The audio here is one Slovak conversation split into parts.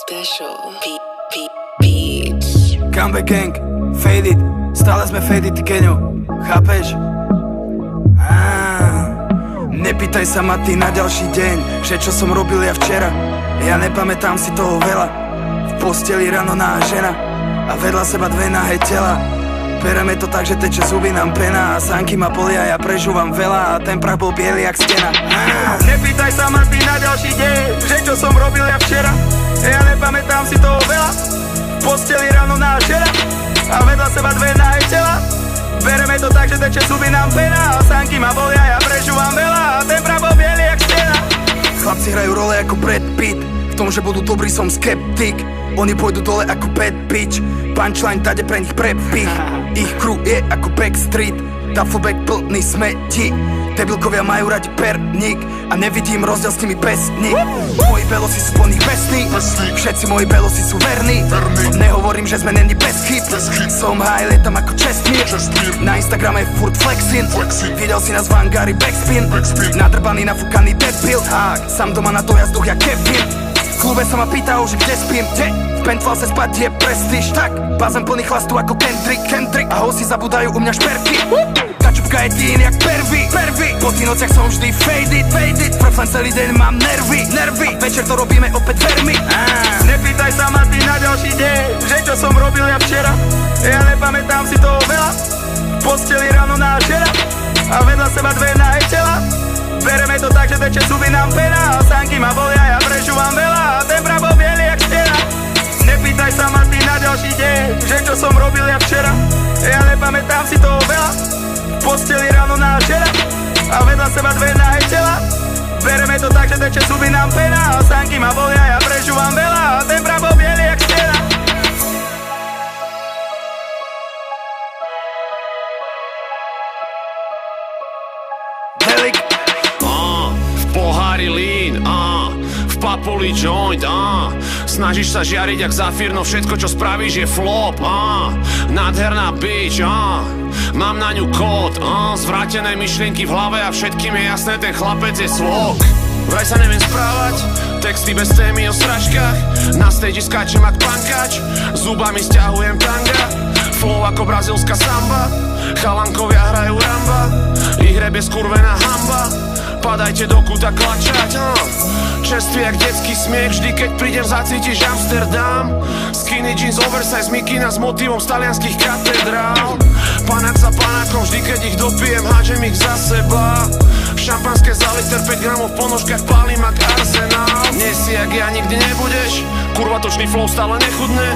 Special beats. Comeback gang, faded. Stále sme faded, Keňo. Chápeš? Nepýtaj sa ma ty na ďalší deň, že čo som robil ja včera. Ja nepamätám si toho veľa. V posteli ráno nahá žena a vedľa seba dve nahé tela. Bereme to tak, že teče zuby nám pena a sánky ma bolia, ja prežúvam veľa a ten prach bol biely jak stena. Nepýtaj sa ma ty na ďalší deň, že čo som robil ja včera. Ja nepamätám si toho veľa. V posteli ráno nahá žena a vedľa seba dve nahé tela. Bereme to tak, že teče zuby nám pena a sánky ma bolia, ja prežúvam veľa a ten prach bol biely jak stena. Chlapci hrajú role ako Brad Pitt, v tom, že budú dobrí som skeptik. Oni pôjdu dole ako bad bitch, punchline tade pre nich prepich. Ich crew je ako Backstreet, Duffelbag plný smeti. Debilkovia majú radi perník a nevidím rozdiel s nimi pesník. Moji belosi sú po nich besní, všetci moji belosi sú verní. Nehovorím, že sme není bez chyb, som high, lietam ako Čestmír. Na Instagrame je furt flexin, videl si nás v hangári backspin. Nadrbaný, nafúkaný debil, sám doma na to jazduch jak Kevin. V klube sa ma pýta už, kde spím, kde? V pentlase spať je prestíž, tak bazén plný chlastu ako Kendrick a hosi zabudajú u mňa šperky. Kačupka je teen jak pervy po tých nociach som vždy faded Preflen celý deň mám nervy a večer to robíme opäť vermi. Nepýtaj sa ma ty na ďalší deň, že čo som robil ja včera. Ja nepamätám si toho veľa. V posteli ráno nahá žena a vedľa seba dve nahé tela. Bereme to tak, že teče zuby nám pena a sánky ma bolia, ja prežúvam veľa a ten prach bol biely jak stena. Nepýtaj sa ma ty na ďalší deň, že čo som robil ja včera. Ja nepamätám si toho veľa. V posteli ráno nahá žena a vedľa seba dve nahé tela. Bereme to tak, že teče zuby nám pena a sánky ma bolia, ja prežúvam veľa a ten prach bol biely jak stena. Lean, v papuli joint, snažíš sa žiariť jak zafír, no všetko čo spravíš je flop, nádherná bitch, mám na ňu kód, zvrátené myšlienky v hlave a všetkým je jasné, ten chlapec je slok. Vraj sa neviem správať, texty bez témy o sračkách, na stage skáčem jak pankač, zubami stiahujem tanga, flow ako brazílska samba, chalankovia hrajú ramba, ich rap je skurvená hamba. Padajte do kúta klačať, čerstvý jak detský smiech, vždy keď prídem zacítiš Amsterdam. Skinny jeans, oversize mikina s motívom z talianských katedrál. Panák za panákom, vždy keď ich dopijem, hádžem ich za seba. Šampanské za liter, 5 gramov v ponožkách, pálim ak arzenál. Nie si jak ja, nikdy nebudeš, kurva točný flow stále nechudné.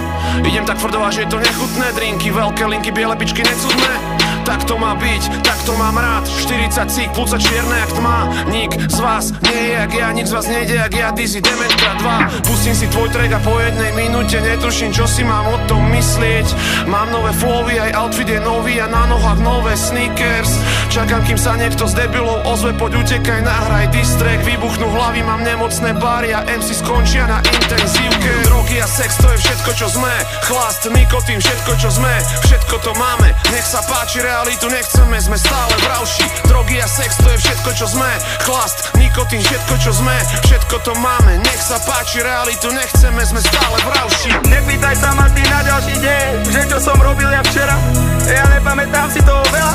Idem tak tvrdo, že je to nechutné, drinky, veľké linky, biele pičky necudné. Tak to má byť, tak to mám rád. 40 cík, púca čierne jak tma. Nik z vás nie je jak ja, nik z vás nejde jak ja. Dizzy Demetka 2. Pustím si tvoj track a po jednej minúte netuším, čo si mám o tom myslieť. Mám nové flowy, aj outfit je nový a na nohách nové sneakers. Čakám, kým sa niekto z debilov ozve, poď utekaj, nahraj diss track. Vybuchnú hlavy, mám nemocné bary a MC skončia na intenzívke. Drogy a sex, to je všetko, čo sme. Chlast, nikotín, všetko, čo sme. Všetko to máme, nech sa páči, realitu nechceme, sme stále v rauši. Drogy a sex, to je všetko, čo sme. Chlast, nikotín, všetko, čo sme. Všetko to máme, nech sa páči, realitu nechceme, sme stále v rauši. Nepýtaj sa ma ty na ďalší deň, že čo som robil ja včera. Ja nepamätám si toho veľa.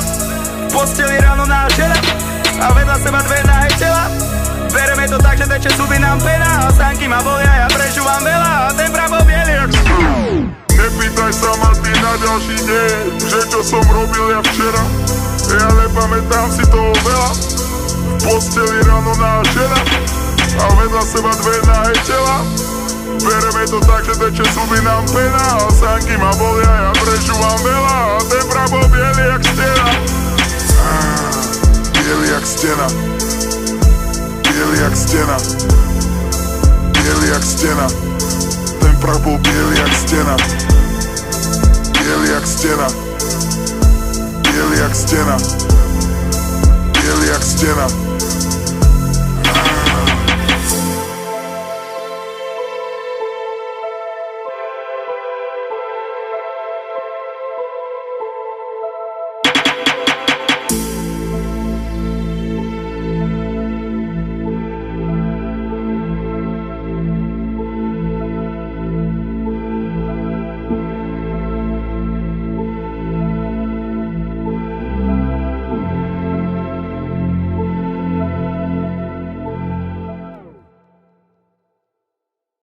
V posteli ráno nahá žena a vedľa seba dve nahé tela. Bereme to tak, že teče zuby nám pena a sánky ma bolia, ja prežúvam veľa a ten prach bol biely jak stena. Nepýtaj sa ma ty na ďalší deň, že čo som robil ja včera. Ja nepamätám si toho veľa. V posteli ráno nahá žena a vedľa seba dve nahé tela. Bereme to tak, že teče zuby nám pena a sánky ma bolia, ja prežúvam veľa a ten prach bol biely jak stena. Biely jak stena. Biely jak stena. Biely jak stena. Ten prach bol biely jak stena. Biely jak stena. Biely jak stena. Biely jak stena.